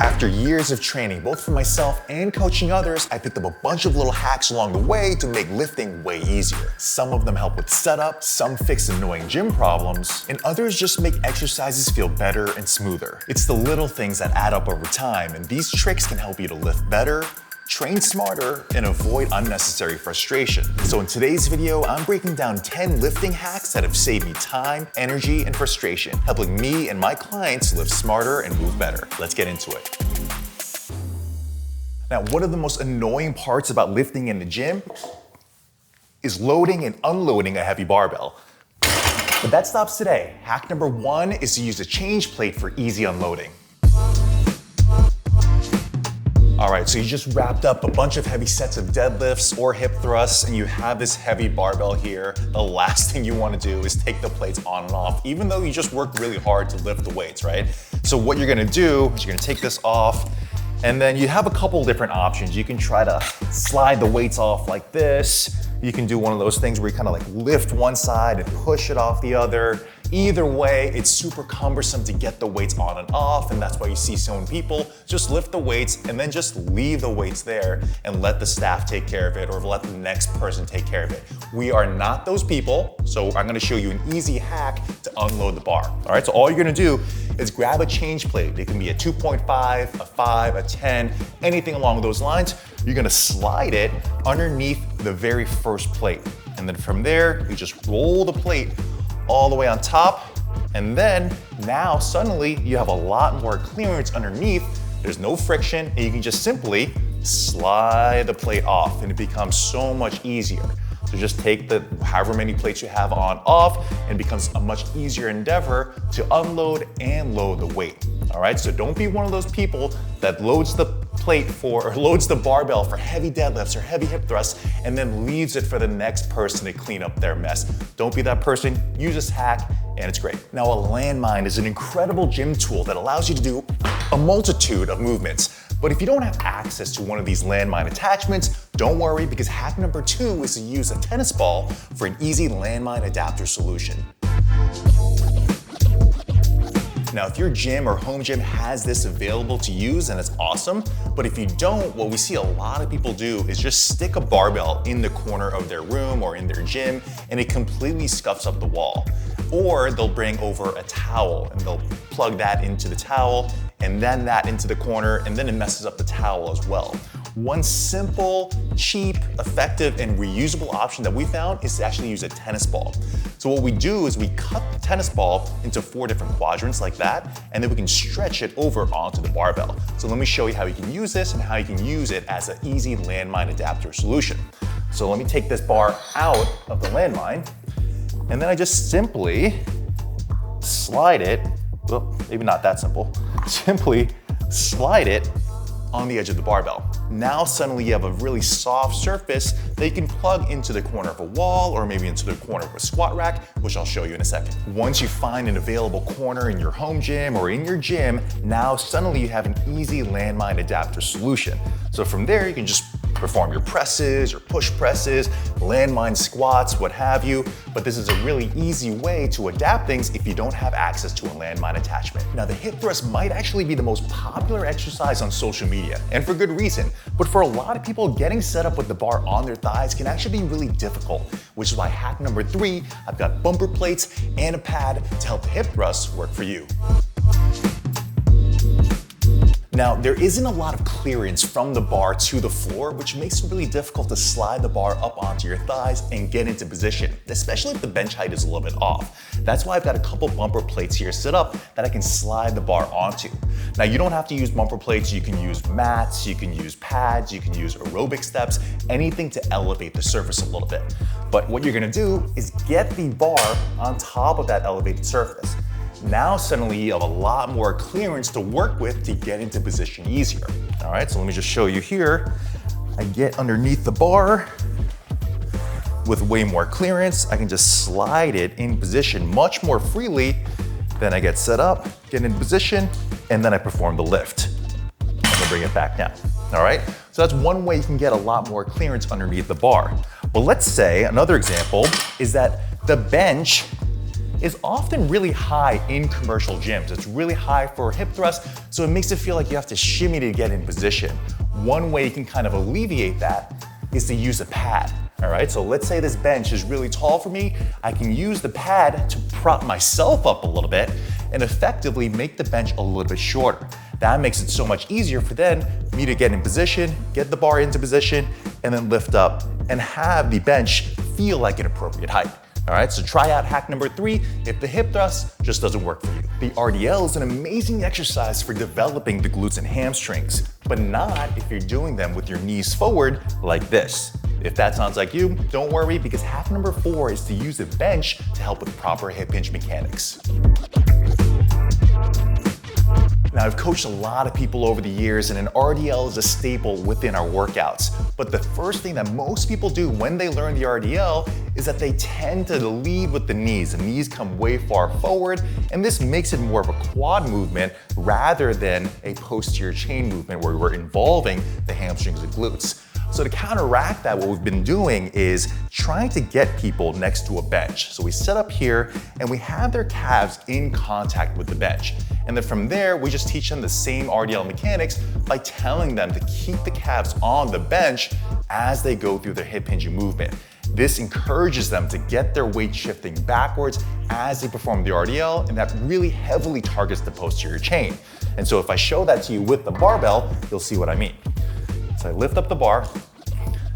After years of training, both for myself and coaching others, I picked up a bunch of little hacks along the way to make lifting way easier. Some of them help with setup, some fix annoying gym problems, and others just make exercises feel better and smoother. It's the little things that add up over time, and these tricks can help you to lift better, train smarter, and avoid unnecessary frustration. So in today's video, I'm breaking down 10 lifting hacks that have saved me time, energy, and frustration, helping me and my clients lift smarter and move better. Let's get into it. Now, one of the most annoying parts about lifting in the gym is loading and unloading a heavy barbell. But that stops today. Hack number 1 is to use a change plate for easy unloading. All right, so you just wrapped up a bunch of heavy sets of deadlifts or hip thrusts, and you have this heavy barbell here. The last thing you want to do is take the plates on and off, even though you just worked really hard to lift the weights, right? So what you're gonna do is you're gonna take this off, and then you have a couple different options. You can try to slide the weights off like this. You can do one of those things where you kind of like lift one side and push it off the other. Either way, it's super cumbersome to get the weights on and off, and that's why you see so many people just lift the weights and then just leave the weights there and let the staff take care of it or let the next person take care of it. We are not those people, so I'm gonna show you an easy hack to unload the bar. All right, so all you're gonna do is grab a change plate. It can be a 2.5, a 5, a 10, anything along those lines. You're gonna slide it underneath the very first plate. And then from there, you just roll the plate all the way on top, and then now suddenly you have a lot more clearance underneath. There's no friction, and you can just simply slide the plate off, and it becomes so much easier. So just take the however many plates you have on off, and it becomes a much easier endeavor to unload and load the weight. All right, so don't be one of those people that loads the barbell for heavy deadlifts or heavy hip thrusts and then leaves it for the next person to clean up their mess. Don't be that person. Use this hack and it's great. Now, a landmine is an incredible gym tool that allows you to do a multitude of movements. But if you don't have access to one of these landmine attachments, don't worry, because hack number 2 is to use a tennis ball for an easy landmine adapter solution. Now, if your gym or home gym has this available to use, then it's awesome. But if you don't, what we see a lot of people do is just stick a barbell in the corner of their room or in their gym, and it completely scuffs up the wall. Or they'll bring over a towel and they'll plug that into the towel and then that into the corner, and then it messes up the towel as well. One simple, cheap, effective, and reusable option that we found is to actually use a tennis ball. So what we do is we cut the tennis ball into 4 different quadrants like that, and then we can stretch it over onto the barbell. So let me show you how you can use this and how you can use it as an easy landmine adapter solution. So let me take this bar out of the landmine, and then I just simply slide it, well, maybe not that simple, simply slide it on the edge of the barbell. Now suddenly you have a really soft surface that you can plug into the corner of a wall or maybe into the corner of a squat rack, which I'll show you in a second. Once you find an available corner in your home gym or in your gym, now suddenly you have an easy landmine adapter solution. So from there you can just perform your presses, your push presses, landmine squats, what have you. But this is a really easy way to adapt things if you don't have access to a landmine attachment. Now, the hip thrust might actually be the most popular exercise on social media, and for good reason. But for a lot of people, getting set up with the bar on their thighs can actually be really difficult, which is why hack number 3, I've got bumper plates and a pad to help the hip thrusts work for you. Now, there isn't a lot of clearance from the bar to the floor, which makes it really difficult to slide the bar up onto your thighs and get into position, especially if the bench height is a little bit off. That's why I've got a couple bumper plates here set up that I can slide the bar onto. Now, you don't have to use bumper plates. You can use mats, you can use pads, you can use aerobic steps, anything to elevate the surface a little bit. But what you're gonna do is get the bar on top of that elevated surface. Now suddenly you have a lot more clearance to work with to get into position easier. All right, so let me just show you here. I get underneath the bar with way more clearance. I can just slide it in position much more freely. Then I get set up, get in position, and then I perform the lift. I'm gonna bring it back down. All right, so that's one way you can get a lot more clearance underneath the bar. But let's say another example is that the bench is often really high in commercial gyms. It's really high for hip thrust, so it makes it feel like you have to shimmy to get in position. One way you can kind of alleviate that is to use a pad. All right, so let's say this bench is really tall for me. I can use the pad to prop myself up a little bit and effectively make the bench a little bit shorter. That makes it so much easier for then me to get in position, get the bar into position, and then lift up and have the bench feel like an appropriate height. All right, so try out hack number 3 if the hip thrust just doesn't work for you. The RDL is an amazing exercise for developing the glutes and hamstrings, but not if you're doing them with your knees forward like this. If that sounds like you, don't worry, because hack number 4 is to use the bench to help with proper hip hinge mechanics. Now, I've coached a lot of people over the years, and an RDL is a staple within our workouts. But the first thing that most people do when they learn the RDL is that they tend to lead with the knees. The knees come way far forward, and this makes it more of a quad movement rather than a posterior chain movement where we're involving the hamstrings and glutes. So to counteract that, what we've been doing is trying to get people next to a bench. So we set up here and we have their calves in contact with the bench. And then from there, we just teach them the same RDL mechanics by telling them to keep the calves on the bench as they go through their hip hinging movement. This encourages them to get their weight shifting backwards as they perform the RDL, and that really heavily targets the posterior chain. And so if I show that to you with the barbell, you'll see what I mean. So I lift up the bar,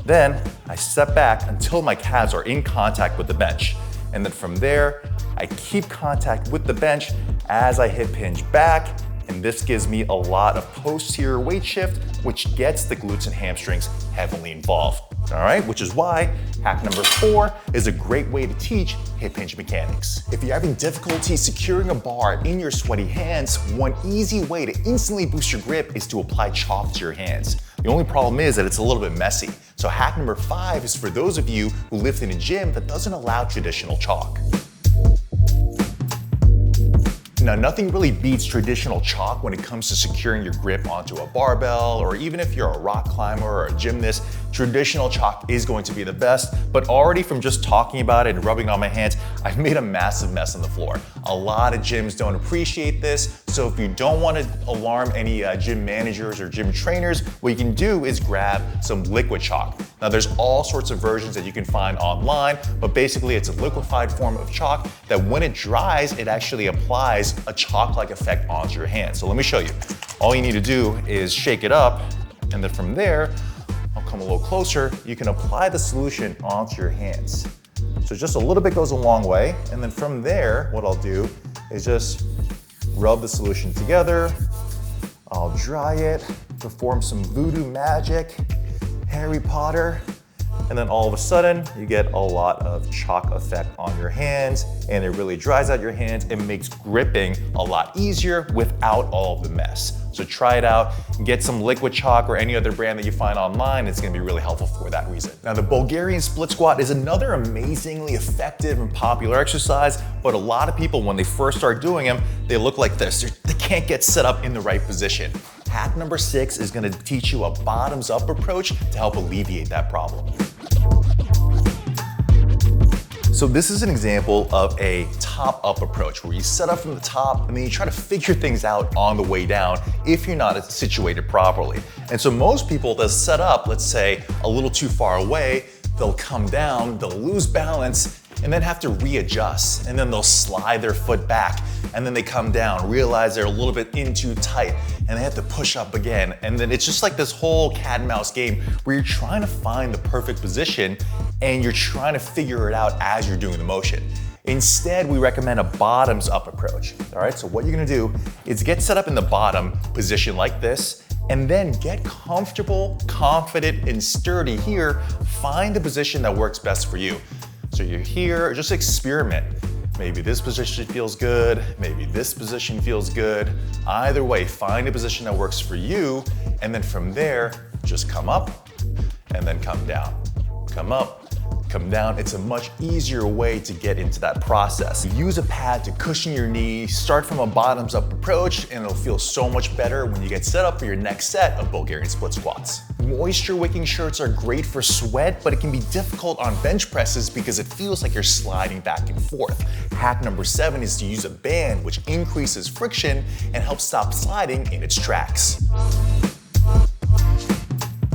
then I step back until my calves are in contact with the bench. And then from there, I keep contact with the bench as I hip hinge back, and this gives me a lot of posterior weight shift, which gets the glutes and hamstrings heavily involved. All right, which is why hack number 4 is a great way to teach hip hinge mechanics. If you're having difficulty securing a bar in your sweaty hands, one easy way to instantly boost your grip is to apply chalk to your hands. The only problem is that it's a little bit messy. So hack number 5 is for those of you who lift in a gym that doesn't allow traditional chalk. Now, nothing really beats traditional chalk when it comes to securing your grip onto a barbell, or even if you're a rock climber or a gymnast, traditional chalk is going to be the best. But already from just talking about it and rubbing on my hands, I've made a massive mess on the floor. A lot of gyms don't appreciate this, so if you don't want to alarm any gym managers or gym trainers, what you can do is grab some liquid chalk. Now, there's all sorts of versions that you can find online, but basically it's a liquefied form of chalk that when it dries, it actually applies a chalk-like effect onto your hand. So let me show you. All you need to do is shake it up, and then from there, I'll come a little closer, you can apply the solution onto your hands. So just a little bit goes a long way, and then from there, what I'll do is just rub the solution together, I'll dry it, perform some voodoo magic, Harry Potter, and then all of a sudden, you get a lot of chalk effect on your hands, and it really dries out your hands and makes gripping a lot easier without all of the mess. So try it out, get some liquid chalk or any other brand that you find online. It's gonna be really helpful for that reason. Now, the Bulgarian split squat is another amazingly effective and popular exercise, but a lot of people, when they first start doing them, they look like this. They can't get set up in the right position. Hack number 6 is gonna teach you a bottoms-up approach to help alleviate that problem. So this is an example of a top-up approach where you set up from the top and then you try to figure things out on the way down if you're not situated properly. And so most people, they'll set up, let's say, a little too far away, they'll come down, they'll lose balance, and then have to readjust. And then they'll slide their foot back, and then they come down, realize they're a little bit in too tight, and they have to push up again. And then it's just like this whole cat and mouse game where you're trying to find the perfect position and you're trying to figure it out as you're doing the motion. Instead, we recommend a bottoms up approach. All right, so what you're gonna do is get set up in the bottom position like this, and then get comfortable, confident, and sturdy here. Find the position that works best for you. So you're here, just experiment. Maybe this position feels good, maybe this position feels good. Either way, find a position that works for you, and then from there, just come up and then come down. Come up, come down. It's a much easier way to get into that process. Use a pad to cushion your knee, start from a bottoms up approach, and it'll feel so much better when you get set up for your next set of Bulgarian split squats. Moisture wicking shirts are great for sweat, but it can be difficult on bench presses because it feels like you're sliding back and forth. Hack number 7 is to use a band, which increases friction and helps stop sliding in its tracks.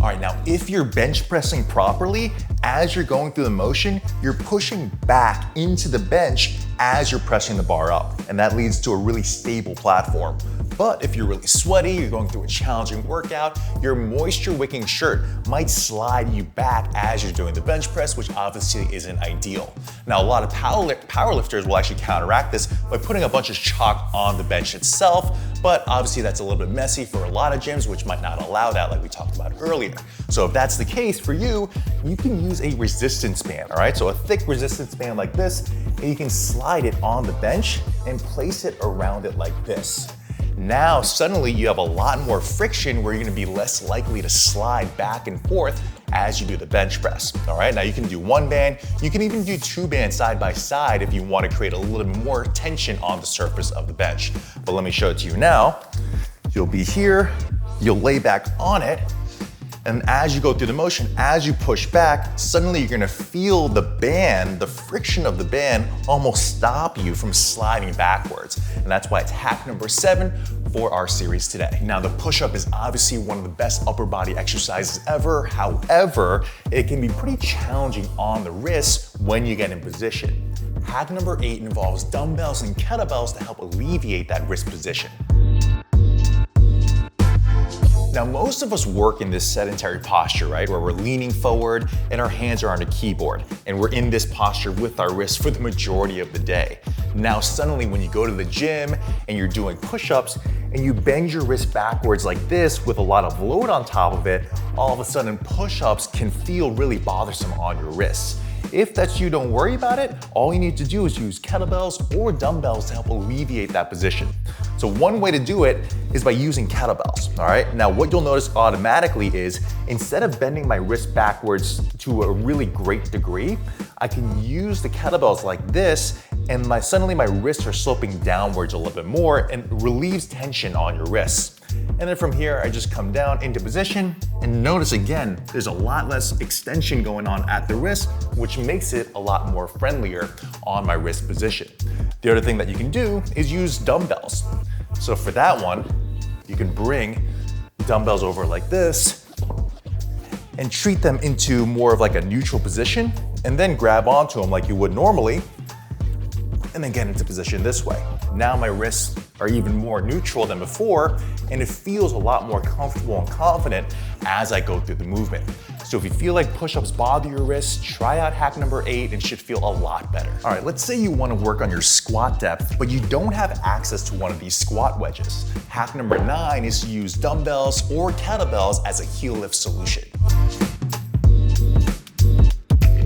All right, now if you're bench pressing properly, as you're going through the motion, you're pushing back into the bench as you're pressing the bar up, and that leads to a really stable platform. But if you're really sweaty, you're going through a challenging workout, your moisture wicking shirt might slide you back as you're doing the bench press, which obviously isn't ideal. Now, a lot of powerlifters will actually counteract this by putting a bunch of chalk on the bench itself, but obviously that's a little bit messy for a lot of gyms, which might not allow that like we talked about earlier. So if that's the case for you, you can use a resistance band, all right? So a thick resistance band like this, and you can slide it on the bench and place it around it like this. Now, suddenly you have a lot more friction where you're gonna be less likely to slide back and forth as you do the bench press, all right? Now you can do 1 band, you can even do 2 bands side by side if you wanna create a little bit more tension on the surface of the bench. But let me show it to you now. You'll be here, you'll lay back on it, and as you go through the motion, as you push back, suddenly you're gonna feel the band, the friction of the band almost stop you from sliding backwards. And that's why it's hack number 7 for our series today. Now, the push-up is obviously one of the best upper body exercises ever. However, it can be pretty challenging on the wrists when you get in position. Hack number 8 involves dumbbells and kettlebells to help alleviate that wrist position. Now, most of us work in this sedentary posture, right? Where we're leaning forward and our hands are on the keyboard. And we're in this posture with our wrists for the majority of the day. Now, suddenly when you go to the gym and you're doing push-ups and you bend your wrist backwards like this with a lot of load on top of it, all of a sudden push-ups can feel really bothersome on your wrists. If that's you, don't worry about it. All you need to do is use kettlebells or dumbbells to help alleviate that position. So one way to do it is by using kettlebells, all right? Now what you'll notice automatically is instead of bending my wrist backwards to a really great degree, I can use the kettlebells like this and suddenly my wrists are sloping downwards a little bit more and relieves tension on your wrists. And then from here, I just come down into position and notice again, there's a lot less extension going on at the wrist, which makes it a lot more friendlier on my wrist position. The other thing that you can do is use dumbbells. So for that one, you can bring dumbbells over like this and treat them into more of like a neutral position and then grab onto them like you would normally and then get into position this way. Now my wrists are even more neutral than before and it feels a lot more comfortable and confident as I go through the movement. So if you feel like push-ups bother your wrists, try out hack number 8 and should feel a lot better. All right, let's say you want to work on your squat depth, but you don't have access to one of these squat wedges. Hack number 9 is to use dumbbells or kettlebells as a heel lift solution.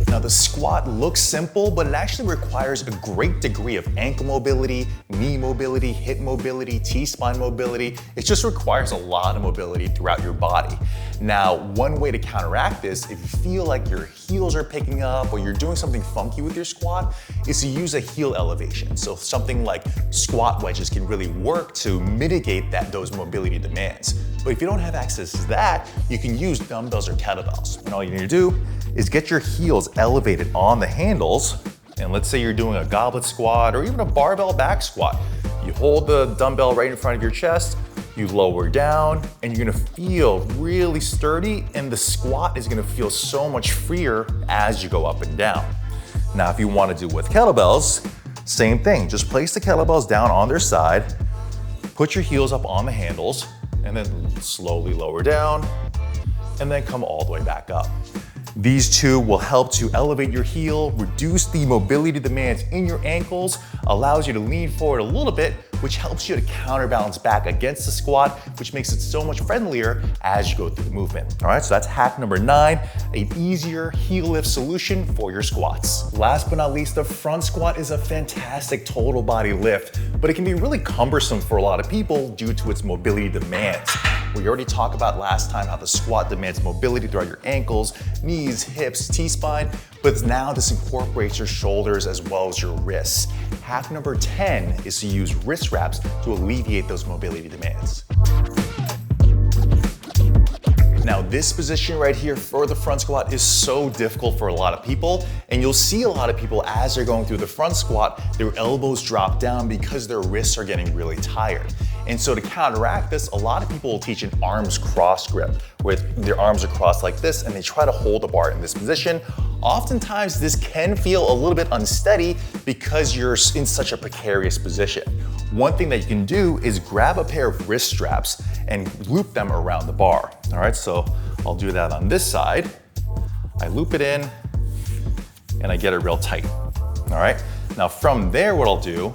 Now the squat looks simple, but it actually requires a great degree of ankle mobility, knee mobility, hip mobility, T-spine mobility. It just requires a lot of mobility throughout your body. Now, one way to counteract this, if you feel like your heels are picking up or you're doing something funky with your squat, is to use a heel elevation. So something like squat wedges can really work to mitigate those mobility demands. But if you don't have access to that, you can use dumbbells or kettlebells. And all you need to do is get your heels elevated on the handles. And let's say you're doing a goblet squat or even a barbell back squat. You hold the dumbbell right in front of your chest, you lower down, and you're gonna feel really sturdy, and the squat is gonna feel so much freer as you go up and down. Now, if you wanna do with kettlebells, same thing. Just place the kettlebells down on their side, put your heels up on the handles, and then slowly lower down, and then come all the way back up. These two will help to elevate your heel, reduce the mobility demands in your ankles, allows you to lean forward a little bit, which helps you to counterbalance back against the squat, which makes it so much friendlier as you go through the movement. All right, so that's hack number 9, an easier heel lift solution for your squats. Last but not least, the front squat is a fantastic total body lift, but it can be really cumbersome for a lot of people due to its mobility demands. We already talked about last time how the squat demands mobility throughout your ankles, knees, hips, T-spine, but now this incorporates your shoulders as well as your wrists. Hack number 10 is to use wrist wraps to alleviate those mobility demands. Now This position right here for the front squat is so difficult for a lot of people, and you'll see a lot of people as they're going through the front squat, their elbows drop down because their wrists are getting really tired. And so to counteract this, a lot of people will teach an arms cross grip with their arms are crossed like this, and they try to hold the bar in this position. Oftentimes this can feel a little bit unsteady because you're in such a precarious position. One thing that you can do is grab a pair of wrist straps and loop them around the bar. All right, so I'll do that on this side. I loop it in and I get it real tight. All right, now from there what I'll do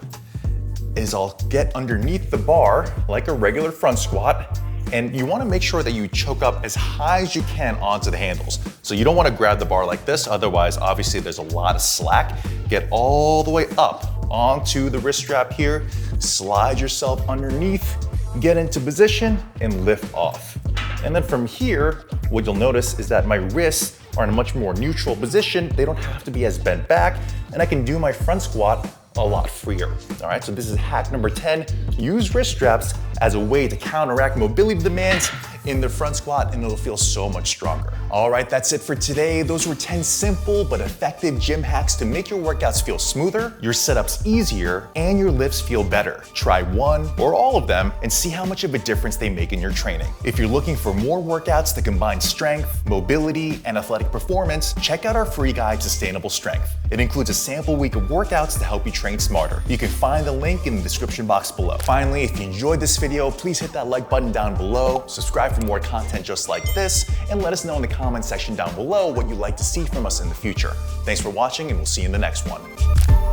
is I'll get underneath the bar like a regular front squat, and you wanna make sure that you choke up as high as you can onto the handles. So you don't wanna grab the bar like this, otherwise obviously there's a lot of slack. Get all the way up onto the wrist strap here, slide yourself underneath, get into position, and lift off. And then from here, what you'll notice is that my wrists are in a much more neutral position. They don't have to be as bent back, and I can do my front squat a lot freer. All right, so this is hack number 10. Use wrist straps as a way to counteract mobility demands in the front squat, and it'll feel so much stronger. All right, that's it for today. Those were 10 simple but effective gym hacks to make your workouts feel smoother, your setups easier, and your lifts feel better. Try one or all of them and see how much of a difference they make in your training. If you're looking for more workouts that combine strength, mobility, and athletic performance, check out our free guide, Sustainable Strength. It includes a sample week of workouts to help you train smarter. You can find the link in the description box below. Finally, if you enjoyed this video, please hit that like button down below, subscribe for more content just like this, and let us know in the comment section down below what you'd like to see from us in the future. Thanks for watching, and we'll see you in the next one.